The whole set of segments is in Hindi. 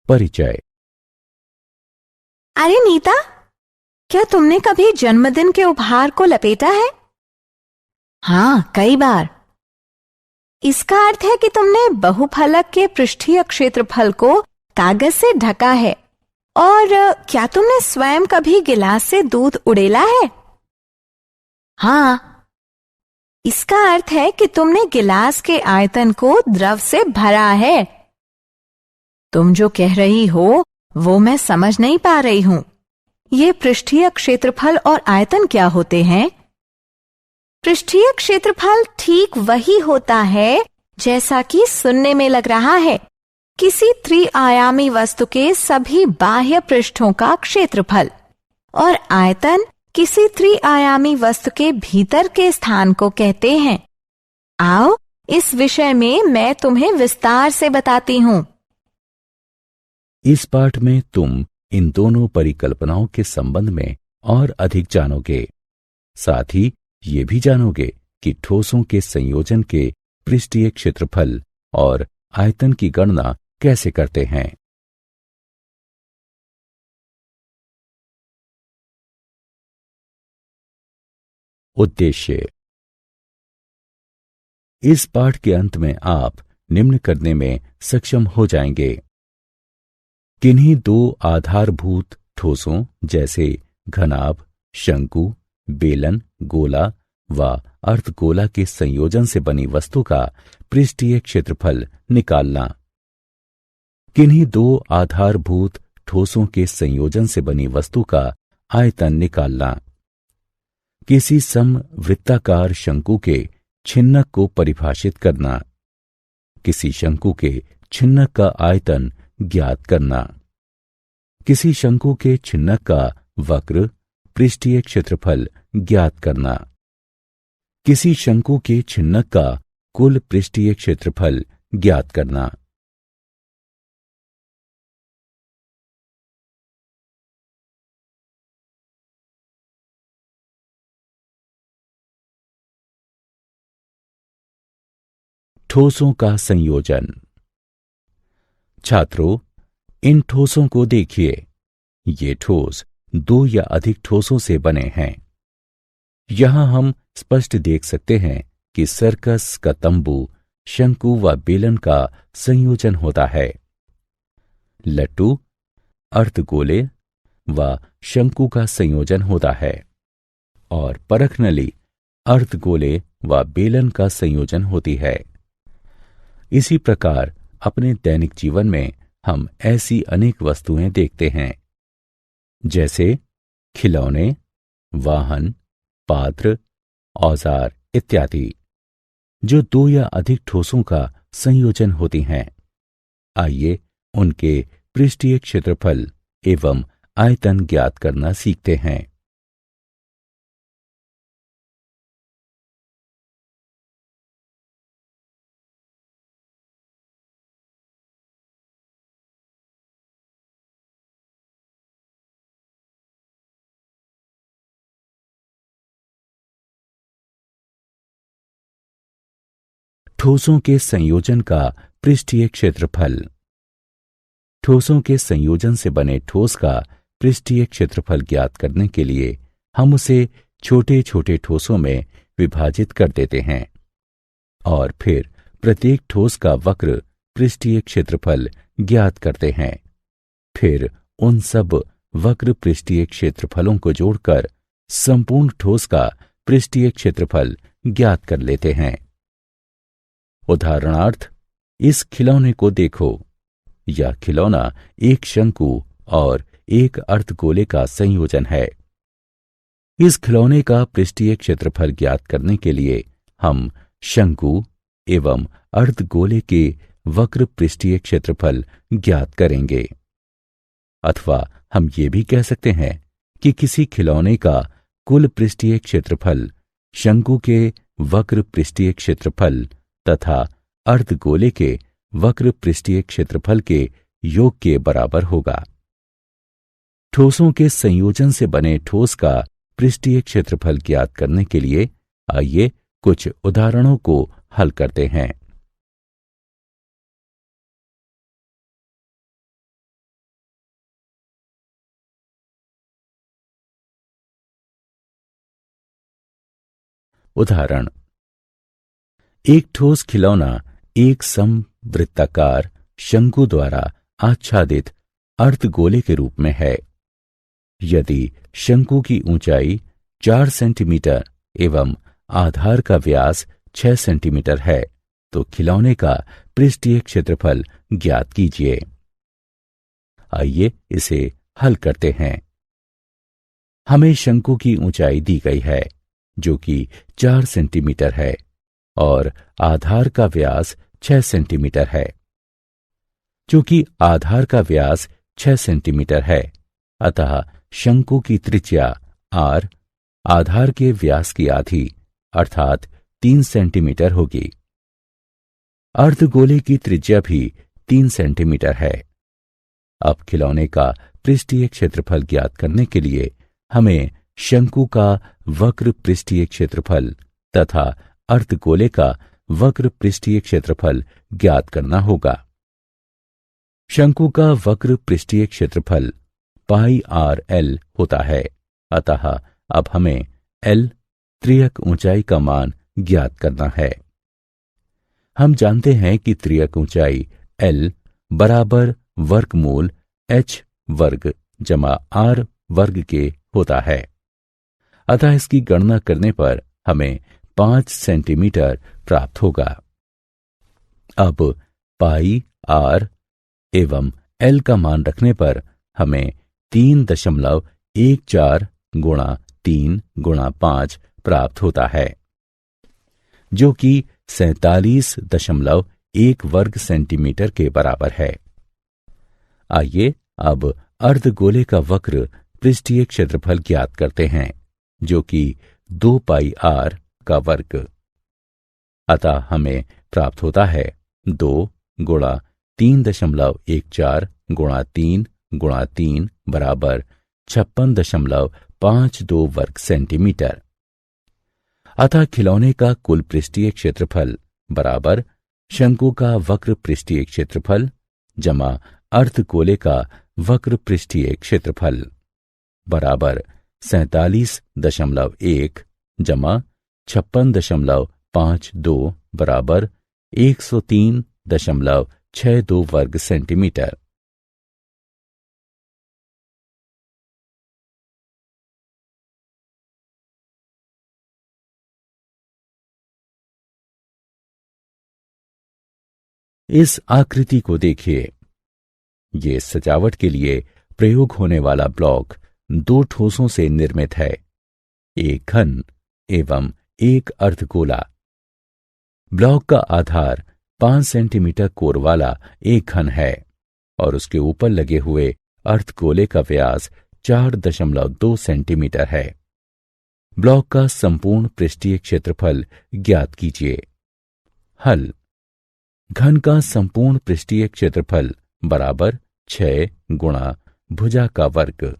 परिचय। अरे नीता, क्या तुमने कभी जन्मदिन के उपहार को लपेटा है? हाँ, कई बार। इसका अर्थ है कि तुमने बहुफलक के पृष्ठीय क्षेत्रफल को कागज से ढका है। और क्या तुमने स्वयं कभी गिलास से दूध उड़ेला है? हाँ। इसका अर्थ है कि तुमने गिलास के आयतन को द्रव से भरा है। तुम जो कह रही हो वो मैं समझ नहीं पा रही हूं। ये पृष्ठीय क्षेत्रफल और आयतन क्या होते हैं? पृष्ठीय क्षेत्रफल ठीक वही होता है जैसा कि सुनने में लग रहा है, किसी त्रिआयामी वस्तु के सभी बाह्य पृष्ठों का क्षेत्रफल। और आयतन किसी त्रिआयामी वस्तु के भीतर के स्थान को कहते हैं। आओ, इस विषय में मैं तुम्हें विस्तार से बताती हूं। इस पाठ में तुम इन दोनों परिकल्पनाओं के संबंध में और अधिक जानोगे। साथ ही ये भी जानोगे कि ठोसों के संयोजन के पृष्ठीय क्षेत्रफल और आयतन की गणना कैसे करते हैं। उद्देश्य। इस पाठ के अंत में आप निम्न करने में सक्षम हो जाएंगे। किन्हीं दो आधारभूत ठोसों जैसे घनाभ, शंकु, बेलन, गोला व अर्धगोला के संयोजन से बनी वस्तु का पृष्ठीय क्षेत्रफल निकालना। किन्हीं दो आधारभूत ठोसों के संयोजन से बनी वस्तु का आयतन निकालना। किसी समवृत्ताकार शंकु के छिन्नक को परिभाषित करना। किसी शंकु के छिन्नक का आयतन ज्ञात करना। किसी शंकु के छिन्नक का वक्र पृष्ठीय क्षेत्रफल ज्ञात करना। किसी शंकु के छिन्नक का कुल पृष्ठीय क्षेत्रफल ज्ञात करना। ठोसों का संयोजन। छात्रों, इन ठोसों को देखिए। ये ठोस दो या अधिक ठोसों से बने हैं। यहां हम स्पष्ट देख सकते हैं कि सर्कस का तंबू शंकु व बेलन का संयोजन होता है। लट्टू अर्धगोले व शंकु का संयोजन होता है और परखनली अर्धगोले व बेलन का संयोजन होती है। इसी प्रकार अपने दैनिक जीवन में हम ऐसी अनेक वस्तुएं देखते हैं, जैसे खिलौने, वाहन, पात्र, औजार इत्यादि, जो दो या अधिक ठोसों का संयोजन होती हैं। आइए उनके पृष्ठीय क्षेत्रफल एवं आयतन ज्ञात करना सीखते हैं। ठोसों के संयोजन का पृष्ठीय क्षेत्रफल। ठोसों के संयोजन से बने ठोस का पृष्ठीय क्षेत्रफल ज्ञात करने के लिए हम उसे छोटे छोटे ठोसों में विभाजित कर देते हैं और फिर प्रत्येक ठोस का वक्र पृष्ठीय क्षेत्रफल ज्ञात करते हैं। फिर उन सब वक्र पृष्ठीय क्षेत्रफलों को जोड़कर संपूर्ण ठोस का पृष्ठीय क्षेत्रफल ज्ञात कर लेते हैं। उदाहरणार्थ, इस खिलौने को देखो। यह खिलौना एक शंकु और एक अर्धगोले का संयोजन है। इस खिलौने का पृष्ठीय क्षेत्रफल ज्ञात करने के लिए हम शंकु एवं अर्धगोले के वक्र पृष्ठीय क्षेत्रफल ज्ञात करेंगे। अथवा हम ये भी कह सकते हैं कि किसी खिलौने का कुल पृष्ठीय क्षेत्रफल शंकु के वक्र पृष्ठीय क्षेत्रफल तथा अर्धगोले के वक्र पृष्ठीय क्षेत्रफल के योग के बराबर होगा। ठोसों के संयोजन से बने ठोस का पृष्ठीय क्षेत्रफल ज्ञात करने के लिए आइए कुछ उदाहरणों को हल करते हैं। उदाहरण, एक ठोस खिलौना एक समवृत्ताकार शंकु द्वारा आच्छादित अर्धगोले के रूप में है। यदि शंकु की ऊंचाई 4 सेंटीमीटर एवं आधार का व्यास 6 सेंटीमीटर है तो खिलौने का पृष्ठीय क्षेत्रफल ज्ञात कीजिए। आइए इसे हल करते हैं। हमें शंकु की ऊंचाई दी गई है जो कि 4 सेंटीमीटर है और आधार का व्यास 6 सेंटीमीटर है। चूंकि आधार का व्यास 6 सेंटीमीटर है अतः शंकु की त्रिज्या r आधार के व्यास की आधी अर्थात 3 सेंटीमीटर होगी। अर्धगोले की त्रिज्या भी 3 सेंटीमीटर है। अब खिलौने का पृष्ठीय क्षेत्रफल ज्ञात करने के लिए हमें शंकु का वक्र पृष्ठीय क्षेत्रफल तथा अर्धगोले का वक्र पृष्ठीय क्षेत्रफल ज्ञात करना होगा। शंकु का वक्र पृष्ठीय क्षेत्रफल पाई आर एल होता है। अतः अब हमें एल त्रियक ऊंचाई का मान ज्ञात करना है। हम जानते हैं कि त्रियक ऊंचाई एल बराबर वर्गमूल एच वर्ग जमा आर वर्ग के होता है। अतः इसकी गणना करने पर हमें 5 सेंटीमीटर प्राप्त होगा। अब पाई आर एवं एल का मान रखने पर हमें 3.14 गुणा 3 गुणा 5 प्राप्त होता है जो कि 47.1 वर्ग सेंटीमीटर के बराबर है। आइए अब अर्धगोले का वक्र पृष्ठीय क्षेत्रफल ज्ञात करते हैं जो कि 2 पाई आर का वर्ग। अतः हमें प्राप्त होता है 2 गुणा 3.14 गुणा 3 गुणा 3 बराबर 56.52 वर्ग सेंटीमीटर। अतः खिलौने का कुल पृष्ठीय क्षेत्रफल बराबर शंकु का वक्र पृष्ठीय क्षेत्रफल जमा अर्धगोले का वक्र पृष्ठीय क्षेत्रफल बराबर 47.1 जमा 56.52 बराबर 103.62 वर्ग सेंटीमीटर। इस आकृति को देखिए। ये सजावट के लिए प्रयोग होने वाला ब्लॉक 2 ठोसों से निर्मित है, एक घन एवं एक अर्धगोला। ब्लॉक का आधार 5 सेंटीमीटर कोर वाला एक घन है और उसके ऊपर लगे हुए अर्धगोले का व्यास 4.2 सेंटीमीटर है। ब्लॉक का संपूर्ण पृष्ठीय क्षेत्रफल ज्ञात कीजिए। हल। घन का संपूर्ण पृष्ठीय क्षेत्रफल बराबर 6 गुणा भुजा का वर्ग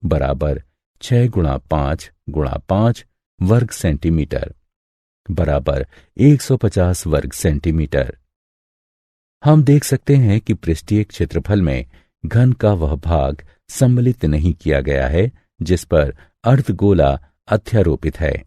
बराबर 6 गुणा 5 गुणा 5 वर्ग सेंटीमीटर बराबर 150 वर्ग सेंटीमीटर। हम देख सकते हैं कि पृष्ठीय क्षेत्रफल में घन का वह भाग सम्मिलित नहीं किया गया है जिस पर अर्धगोला अध्यारोपित है।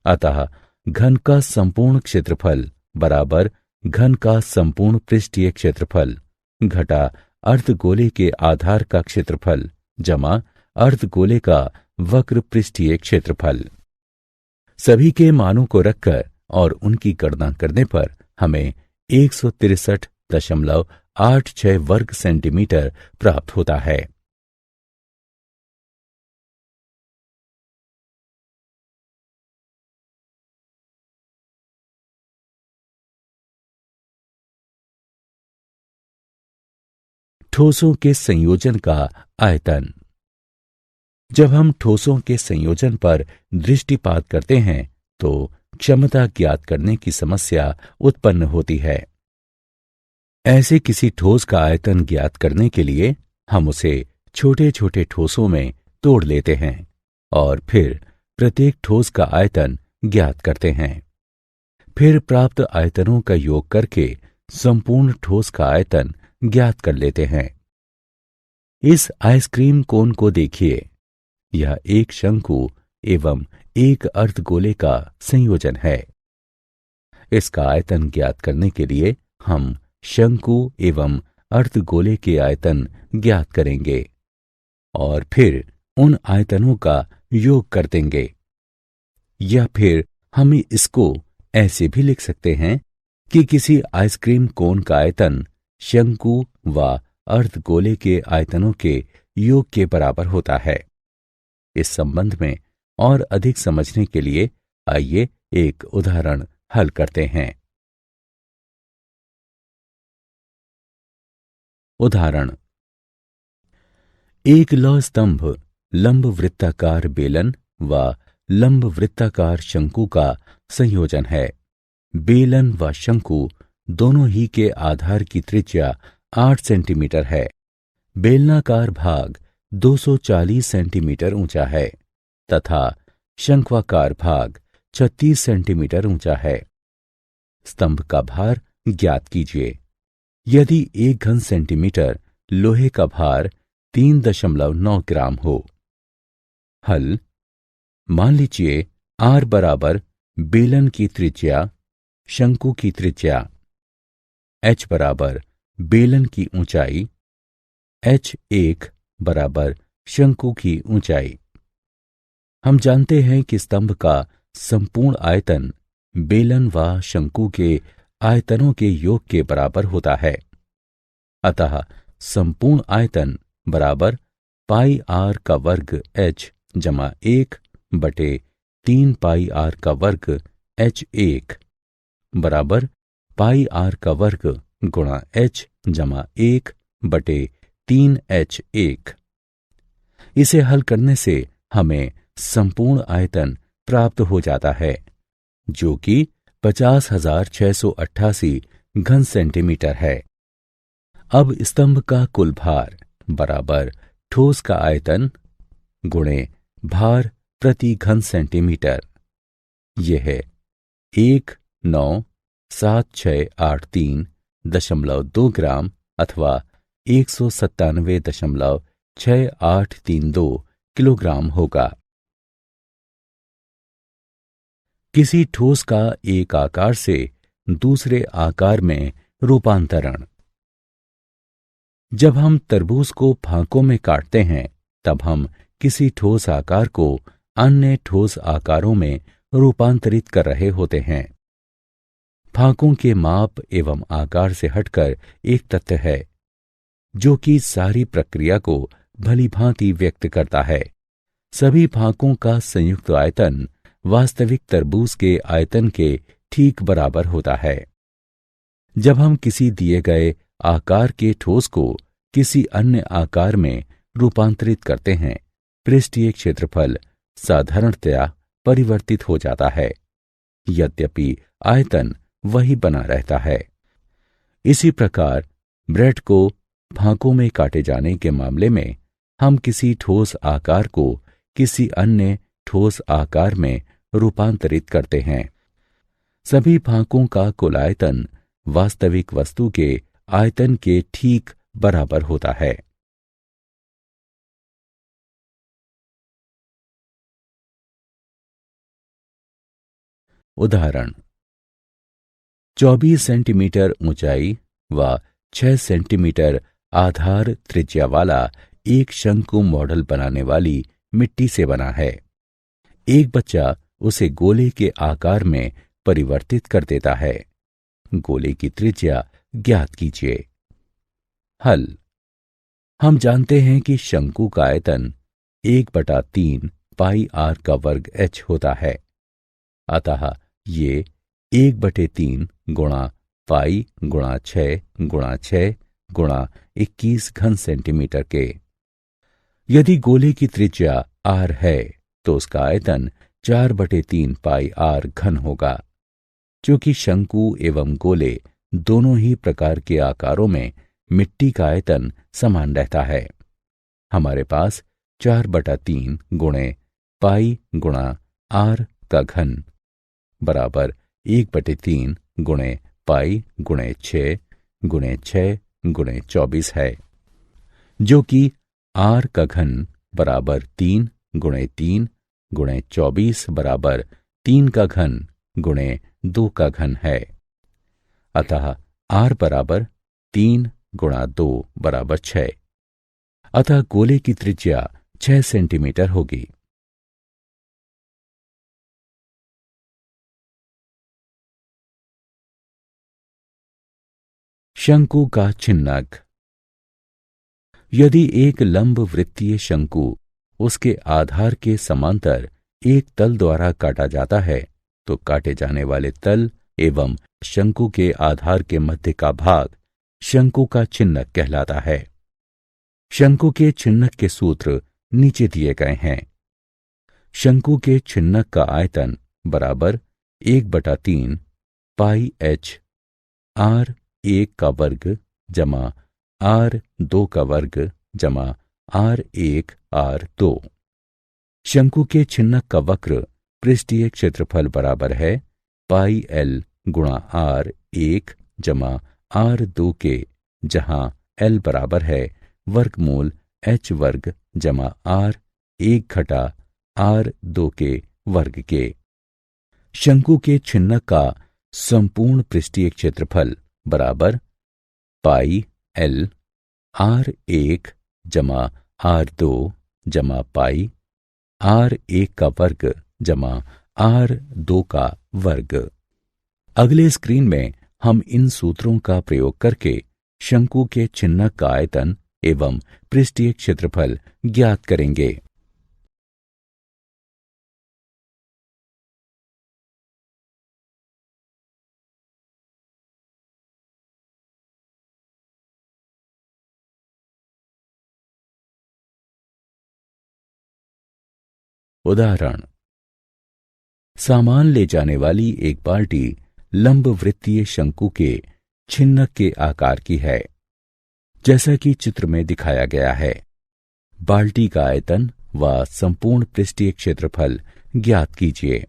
अतः घन का संपूर्ण क्षेत्रफल बराबर घन का संपूर्ण पृष्ठीय क्षेत्रफल घटा अर्धगोले के आधार का क्षेत्रफल जमा अर्धगोले का वक्र पृष्ठीय क्षेत्रफल। सभी के मानों को रखकर और उनकी गणना करने पर हमें 163.86 वर्ग सेंटीमीटर प्राप्त होता है। ठोसों के संयोजन का आयतन। जब हम ठोसों के संयोजन पर दृष्टिपात करते हैं तो क्षमता ज्ञात करने की समस्या उत्पन्न होती है। ऐसे किसी ठोस का आयतन ज्ञात करने के लिए हम उसे छोटे छोटे ठोसों में तोड़ लेते हैं और फिर प्रत्येक ठोस का आयतन ज्ञात करते हैं। फिर प्राप्त आयतनों का योग करके संपूर्ण ठोस का आयतन ज्ञात कर लेते हैं। इस आइसक्रीम कोन को देखिए। यह एक शंकु एवं एक अर्धगोले का संयोजन है। इसका आयतन ज्ञात करने के लिए हम शंकु एवं अर्धगोले के आयतन ज्ञात करेंगे और फिर उन आयतनों का योग कर देंगे। या फिर हम इसको ऐसे भी लिख सकते हैं कि किसी आइसक्रीम कोन का आयतन शंकु व अर्धगोले के आयतनों के योग के बराबर होता है। इस संबंध में और अधिक समझने के लिए आइए एक उदाहरण हल करते हैं। उदाहरण, एक लौह स्तंभ लंब वृत्ताकार बेलन व लंब वृत्ताकार शंकु का संयोजन है। बेलन व शंकु दोनों ही के आधार की त्रिज्या 8 सेंटीमीटर है। बेलनाकार भाग 240 सेंटीमीटर ऊंचा है तथा शंक्वाकार भाग 36 सेंटीमीटर ऊंचा है। स्तंभ का भार ज्ञात कीजिए। यदि 1 घन सेंटीमीटर लोहे का भार 3.9 ग्राम हो। हल, मान लीजिए R बराबर बेलन की त्रिज्या, शंकु की त्रिज्या, H बराबर बेलन की ऊंचाई, H1 बराबर शंकु की ऊंचाई। हम जानते हैं कि स्तंभ का संपूर्ण आयतन बेलन व शंकु के आयतनों के योग के बराबर होता है। अतः संपूर्ण आयतन बराबर पाई r का वर्ग h जमा 1/3 पाई r का वर्ग h1 बराबर पाई r का वर्ग गुणा h जमा 1/3 h1। इसे हल करने से हमें संपूर्ण आयतन प्राप्त हो जाता है जो कि 50,688 घन सेंटीमीटर है। अब स्तंभ का कुल भार बराबर ठोस का आयतन गुणे भार प्रति घन सेंटीमीटर। यह है 1,97683.2 ग्राम अथवा 197.6832 किलोग्राम होगा। किसी ठोस का एक आकार से दूसरे आकार में रूपांतरण। जब हम तरबूज को फांकों में काटते हैं तब हम किसी ठोस आकार को अन्य ठोस आकारों में रूपांतरित कर रहे होते हैं। फांकों के माप एवं आकार से हटकर एक तथ्य है जो कि सारी प्रक्रिया को भलीभांति व्यक्त करता है। सभी फांकों का संयुक्त आयतन वास्तविक तरबूज के आयतन के ठीक बराबर होता है। जब हम किसी दिए गए आकार के ठोस को किसी अन्य आकार में रूपांतरित करते हैं, पृष्ठीय क्षेत्रफल साधारणतया परिवर्तित हो जाता है, यद्यपि आयतन वही बना रहता है। इसी प्रकार ब्रेड को फांकों में काटे जाने के मामले में हम किसी ठोस आकार को किसी अन्य ठोस आकार में रूपांतरित करते हैं। सभी फांकों का कुल आयतन वास्तविक वस्तु के आयतन के ठीक बराबर होता है। उदाहरण, 24 सेंटीमीटर ऊंचाई व 6 सेंटीमीटर आधार त्रिज्या वाला एक शंकु मॉडल बनाने वाली मिट्टी से बना है। एक बच्चा उसे गोले के आकार में परिवर्तित कर देता है। गोले की त्रिज्या ज्ञात कीजिए। हल, हम जानते हैं कि शंकु का आयतन 1/3 पाई r का वर्ग h होता है। अतः ये 1/3 गुणा पाई गुणा 6 गुणा 6 गुणा 21 घन सेंटीमीटर के। यदि गोले की त्रिज्या r है तो उसका आयतन 4/3 पाई r घन होगा। क्योंकि शंकु एवं गोले दोनों ही प्रकार के आकारों में मिट्टी का आयतन समान रहता है, हमारे पास 4/3 गुणे पाई गुणा r का घन बराबर 1/3 गुणे पाई गुणे 6 गुणे 6 गुणे 24 है, जो कि r का घन बराबर 3 गुणे 3 गुणे 24 बराबर 3 का घन गुणे 2 का घन है। अतः r बराबर 3 गुणा 2 बराबर 6। अतः गोले की त्रिज्या 6 सेंटीमीटर होगी। शंकु का चिन्हक। यदि एक लंब वृत्तीय शंकु उसके आधार के समांतर एक तल द्वारा काटा जाता है तो काटे जाने वाले तल एवं शंकु के आधार के मध्य का भाग शंकु का चिन्हक कहलाता है। शंकु के चिन्हक के सूत्र नीचे दिए गए हैं। शंकु के चिन्हक का आयतन बराबर 1/3 पाई h r1 का वर्ग जमा r2 का वर्ग जमा r1 r2। शंकु के चिन्हक का वक्र पृष्ठीय क्षेत्रफल बराबर है पाई l गुणा r1 जमा r2 के, जहां l बराबर है वर्गमूल h वर्ग जमा r1 घटा r2 के वर्ग के। शंकु के चिन्हक का संपूर्ण पृष्ठीय क्षेत्रफल बराबर पाई l r1 जमा r2 जमा पाई r1 का वर्ग जमा r2 का वर्ग। अगले स्क्रीन में हम इन सूत्रों का प्रयोग करके शंकु के चिन्हक का आयतन एवं पृष्ठीय क्षेत्रफल ज्ञात करेंगे। उदाहरण, सामान ले जाने वाली एक बाल्टी लंब वृत्तीय शंकु के चिन्हक के आकार की है, जैसा कि चित्र में दिखाया गया है। बाल्टी का आयतन व संपूर्ण पृष्ठीय क्षेत्रफल ज्ञात कीजिए।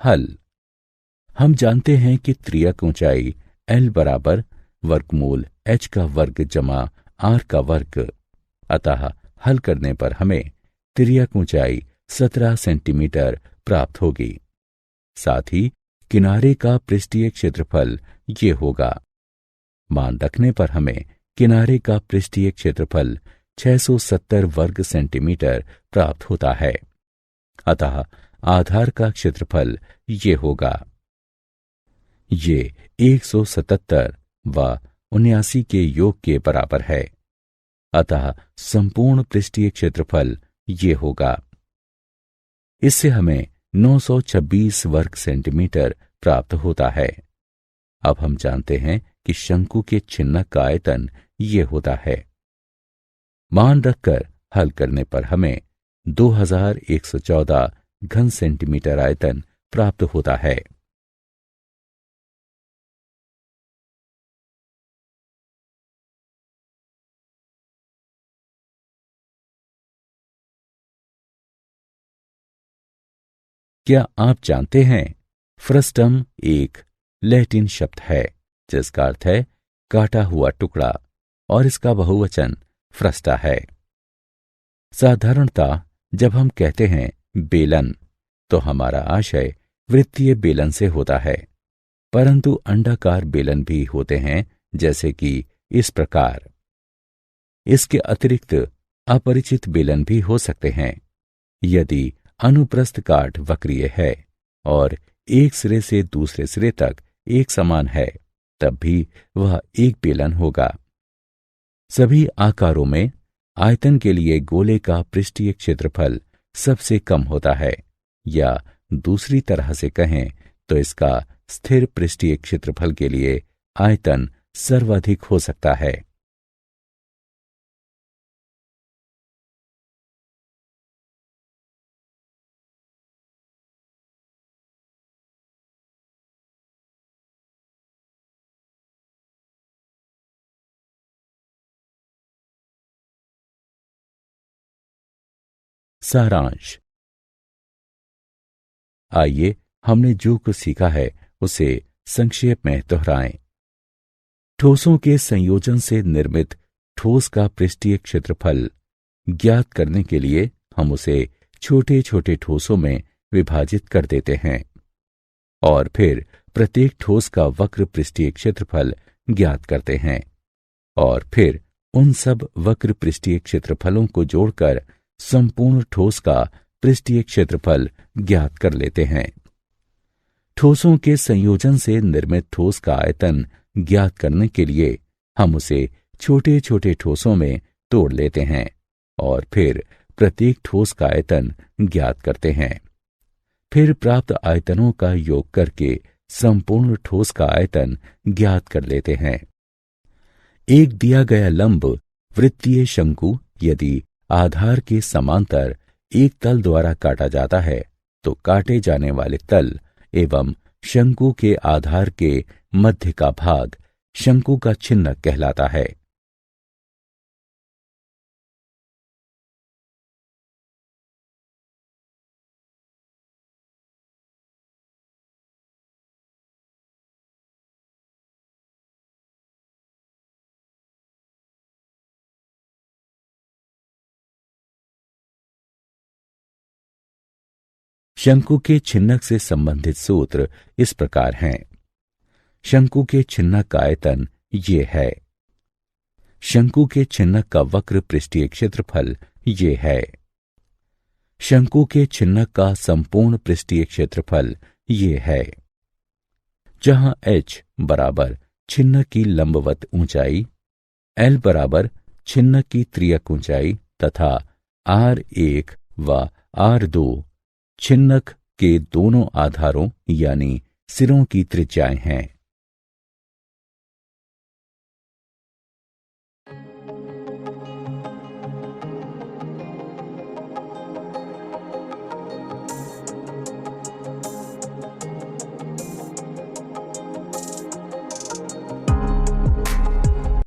हल। हम जानते हैं कि त्रियक ऊंचाई l बराबर वर्गमूल h का वर्ग जमा r का वर्ग। अतः हल करने पर हमें त्रियक ऊंचाई 17 सेंटीमीटर प्राप्त होगी। साथ ही किनारे का पृष्ठीय क्षेत्रफल ये होगा। मान रखने पर हमें किनारे का पृष्ठीय क्षेत्रफल 670 वर्ग सेंटीमीटर प्राप्त होता है। अतः आधार का क्षेत्रफल ये होगा। ये 177 व 79 के योग के बराबर है। अतः संपूर्ण पृष्ठीय क्षेत्रफल ये होगा। इससे हमें 926 वर्ग सेंटीमीटर प्राप्त होता है। अब हम जानते हैं कि शंकु के चिन्हक का आयतन ये होता है। मान रखकर हल करने पर हमें 2114 घन सेंटीमीटर आयतन प्राप्त होता है। क्या आप जानते हैं फ्रस्टम एक लैटिन शब्द है जिसका अर्थ है काटा हुआ टुकड़ा और इसका बहुवचन फ्रस्टा है। साधारणतः जब हम कहते हैं बेलन तो हमारा आशय वृत्तीय बेलन से होता है, परंतु अंडाकार बेलन भी होते हैं, जैसे कि इस प्रकार। इसके अतिरिक्त अपरिचित बेलन भी हो सकते हैं। यदि अनुप्रस्थ काट वक्रीय है और एक सिरे से दूसरे सिरे तक एक समान है, तब भी वह एक बेलन होगा। सभी आकारों में आयतन के लिए गोले का पृष्ठीय क्षेत्रफल सबसे कम होता है, या दूसरी तरह से कहें तो इसका स्थिर पृष्ठीय क्षेत्रफल के लिए आयतन सर्वाधिक हो सकता है। सारांश। आइए हमने जो कुछ सीखा है उसे संक्षेप में दोहराएं। ठोसों के संयोजन से निर्मित ठोस का पृष्ठीय क्षेत्रफल ज्ञात करने के लिए हम उसे छोटे छोटे ठोसों में विभाजित कर देते हैं और फिर प्रत्येक ठोस का वक्र पृष्ठीय क्षेत्रफल ज्ञात करते हैं और फिर उन सब वक्र पृष्ठीय क्षेत्रफलों को जोड़कर संपूर्ण ठोस का पृष्ठीय क्षेत्रफल ज्ञात कर लेते हैं। ठोसों के संयोजन से निर्मित ठोस का आयतन ज्ञात करने के लिए हम उसे छोटे छोटे ठोसों में तोड़ लेते हैं और फिर प्रत्येक ठोस का आयतन ज्ञात करते हैं। फिर प्राप्त आयतनों का योग करके संपूर्ण ठोस का आयतन ज्ञात कर लेते हैं। एक दिया गया लंब वृत्तीय शंकु यदि आधार के समांतर एक तल द्वारा काटा जाता है तो काटे जाने वाले तल एवं शंकु के आधार के मध्य का भाग शंकु का छिन्नक कहलाता है। शंकु के छिन्नक से संबंधित सूत्र इस प्रकार हैं। शंकु के छिन्नक का आयतन ये है। शंकु के छिन्नक का वक्र पृष्ठीय क्षेत्रफल ये है। शंकु के छिन्नक का संपूर्ण पृष्ठीय क्षेत्रफल ये है। जहां h बराबर छिन्नक की लंबवत ऊंचाई, l बराबर छिन्नक की त्रियक ऊंचाई तथा r1 व r2 छिन्नक के दोनों आधारों यानी सिरों की त्रिज्याएं हैं।